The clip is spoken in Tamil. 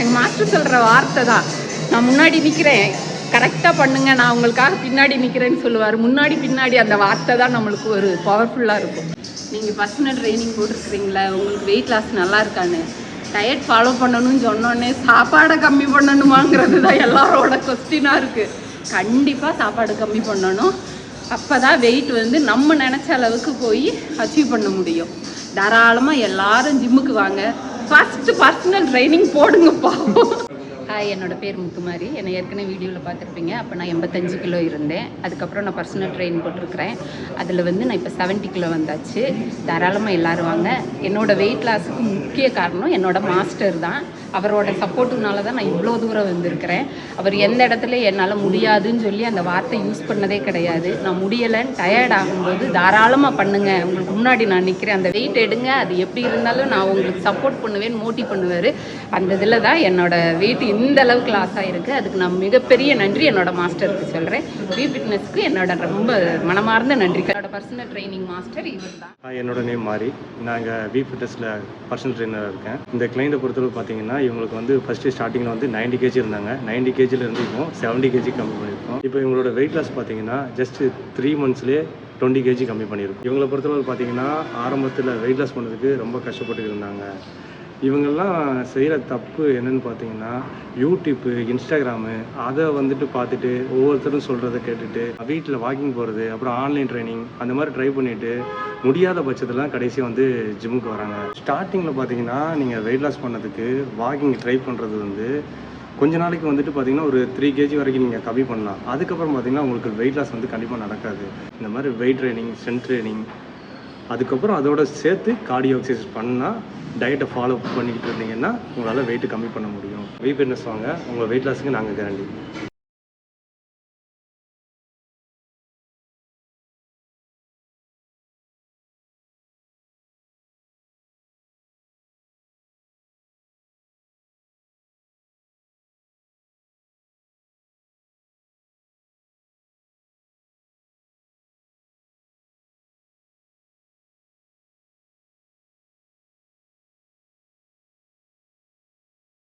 எங்கள் மாஸ்டர் சொல்கிற வார்த்தை தான். நான் முன்னாடி நிற்கிறேன், கரெக்டாக பண்ணுங்க, நான் உங்களுக்காக பின்னாடி நிற்கிறேன்னு சொல்லுவார். முன்னாடி பின்னாடி அந்த வார்த்தை தான் நம்மளுக்கு ஒரு பவர்ஃபுல்லாக இருக்கும். நீங்கள் பர்சனல் ட்ரைனிங் போட்டிருக்கிறீங்களா, உங்களுக்கு வெயிட் லாஸ் நல்லா இருக்கான்னு, டயட் ஃபாலோ பண்ணணும்னு சொன்னோடனே சாப்பாடை கம்மி பண்ணணுமாங்கிறது தான் எல்லாரோட கொஸ்டினாக இருக்குது. கண்டிப்பாக சாப்பாடு கம்மி பண்ணணும். அப்போ தான் வெயிட் வந்து நம்ம நினச்ச அளவுக்கு போய் அச்சீவ் பண்ண முடியும். தாராளமாக எல்லாரும் ஜிம்முக்கு வாங்க, ஃபஸ்ட்டு பர்சனல் ட்ரைனிங் போடுங்கப்பா. ஹாய், என்னோடய பேர் முத்துமாரி. என்னை ஏற்கனவே வீடியோவில் பார்த்துருப்பீங்க. அப்போ நான் 85 கிலோ இருந்தேன். அதுக்கப்புறம் நான் பர்சனல் ட்ரெயின் போட்டிருக்கிறேன். அதில் வந்து நான் இப்போ 70 கிலோ வந்தாச்சு. தாராளமாக எல்லோரும் வாங்க. என்னோடய வெயிட் லாஸுக்கு முக்கிய காரணம் என்னோடய மாஸ்டர் தான். அவரோட சப்போர்ட்டுனால தான் நான் இவ்வளோ தூரம் வந்திருக்கிறேன். அவர் எந்த இடத்துல என்னால் முடியாதுன்னு சொல்லி அந்த வார்த்தை யூஸ் பண்ணதே கிடையாது. நான் முடியலைன்னு டயர்ட் ஆகும்போது தாராளமாக பண்ணுங்கள், உங்களுக்கு முன்னாடி நான் நிற்கிறேன், அந்த வெயிட் எடுங்க, அது எப்படி இருந்தாலும் நான் உங்களுக்கு சப்போர்ட் பண்ணுவேன்னு மோட்டிவ் பண்ணுவார். அந்த இதில் தான் என்னோடய வெயிட் இந்த அளவுக்கு லாஸ் ஆகிருக்கு. அதுக்கு நான் மிகப்பெரிய நன்றி என்னோட மாஸ்டருக்கு சொல்கிறேன். வி ஃபிட்னஸ்க்கு என்னோட ரொம்ப மனமார்ந்த நன்றி. என்னோட பர்சனல் ட்ரைனிங் மாஸ்டர் இவர் தான். என்னோட நேம் மாரி. நாங்கள் வி ஃபிட்னஸில் பர்சனல் ட்ரெயினராக இருக்கேன். இந்த கிளைண்ட்டை பொறுத்தளவு பார்த்தீங்கன்னா இவங்களுக்கு வந்து ஃபஸ்ட்டு ஸ்டார்டிங்கில் வந்து 90 kg இருந்தாங்க. 90 kgலேருந்து இப்போ 70 kg கம்மி பண்ணியிருக்கோம். இப்போ இவங்களோட வெயிட் லாஸ் பார்த்தீங்கன்னா ஜஸ்ட் 3 monthsலேயே 20 kg கம்மி பண்ணியிருக்கோம். இவங்களை பொறுத்தளவு பார்த்தீங்கன்னா ஆரம்பத்தில் வெயிட் லாஸ் பண்ணதுக்கு ரொம்ப கஷ்டப்பட்டு இருந்தாங்க. இவங்கெல்லாம் செய்கிற தப்பு என்னென்னு பார்த்தீங்கன்னா யூடியூப்பு, இன்ஸ்டாகிராமு அதை வந்துட்டு பார்த்துட்டு ஒவ்வொருத்தரும் சொல்கிறத கேட்டுட்டு வீட்டில் வாக்கிங் போகிறது, அப்புறம் ஆன்லைன் ட்ரைனிங் அந்த மாதிரி ட்ரை பண்ணிவிட்டு முடியாத பட்சத்துலாம் கடைசியாக வந்து ஜிம்முக்கு வராங்க. ஸ்டார்டிங்கில் பார்த்தீங்கன்னா நீங்கள் வெயிட் லாஸ் பண்ணதுக்கு வாக்கிங் ட்ரை பண்ணுறது வந்து கொஞ்ச நாளைக்கு வந்துட்டு பார்த்தீங்கன்னா ஒரு 3 kg வரைக்கும் நீங்கள் கம்மி பண்ணலாம். அதுக்கப்புறம் பார்த்தீங்கன்னா உங்களுக்கு வெயிட் லாஸ் வந்து கண்டிப்பாக நடக்காது. இந்த மாதிரி வெயிட் ட்ரைனிங், ஸ்ட்ரென்த் ட்ரைனிங், அதுக்கப்புறம் அதோட சேர்த்து கார்டியோ எக்ஸசைஸ் பண்ணால் டயட்டை ஃபாலோ பண்ணிக்கிட்டு இருந்தீங்கன்னா உங்களால் வெயிட்டு கம்மி பண்ண முடியும். வி ஃபிட்னஸ் வாங்க, உங்கள் வெயிட் லாஸுக்கு நாங்கள் கேரண்டி.